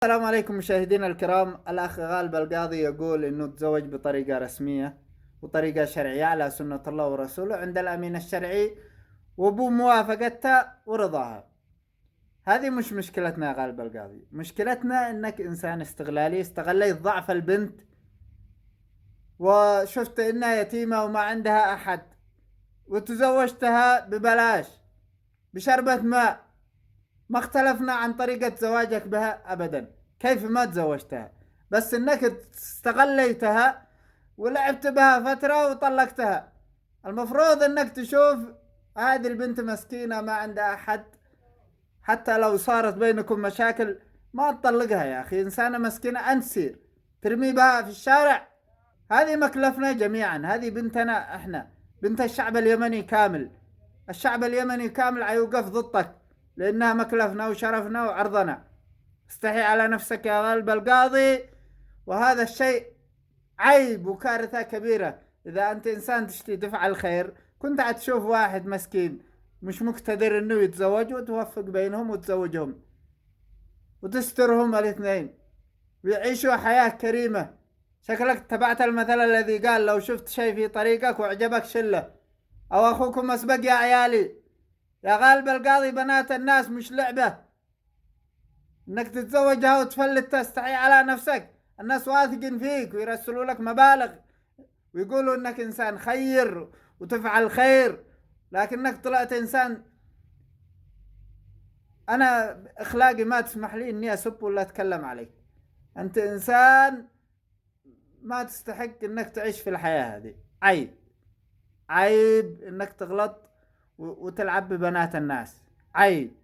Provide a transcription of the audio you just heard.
السلام عليكم مشاهدينا الكرام. الأخ غالب القاضي يقول أنه تزوج بطريقة رسمية وطريقة شرعية على سنة الله ورسوله عند الأمين الشرعي وبموافقتها ورضاها. هذه مش مشكلتنا يا غالب القاضي، مشكلتنا أنك إنسان استغلالي، استغليت ضعف البنت وشفت أنها يتيمة وما عندها أحد وتزوجتها ببلاش بشربة ماء. ما اختلفنا عن طريقة زواجك بها أبدا، كيف ما تزوجتها، بس انك استغليتها ولعبت بها فترة وطلقتها. المفروض انك تشوف هذه البنت مسكينة ما عندها أحد، حتى لو صارت بينكم مشاكل ما تطلقها يا أخي، إنسانة مسكينة أنت سير ترمي بها في الشارع. هذه مكلفنا جميعا، هذه بنتنا احنا، بنت الشعب اليمني كامل. الشعب اليمني كامل حيوقف ضدك لأنها مكلفنا وشرفنا وعرضنا. استحي على نفسك يا غالب القاضي، وهذا الشيء عيب وكارثة كبيرة. إذا أنت إنسان تشتي تفعل خير كنت هتشوف واحد مسكين مش مقتدر إنه يتزوج وتوفق بينهم وتزوجهم وتسترهم الاثنين ويعيشوا حياة كريمة. شكلك تبعت المثل الذي قال لو شفت شيء في طريقك وعجبك شله، أو أخوكم أسبق يا عيالي. يا غالب القاضي بنات الناس مش لعبة انك تتزوجها وتفلت. تستحي على نفسك، الناس واثقين فيك ويرسلوا لك مبالغ ويقولوا انك انسان خير وتفعل خير، لكنك طلعت انسان انا اخلاقي ما تسمح لي اني اسب ولا اتكلم عليك. انت انسان ما تستحق انك تعيش في الحياة هذه. عيب، عيب انك تغلط وتلعب ببنات الناس، عيب.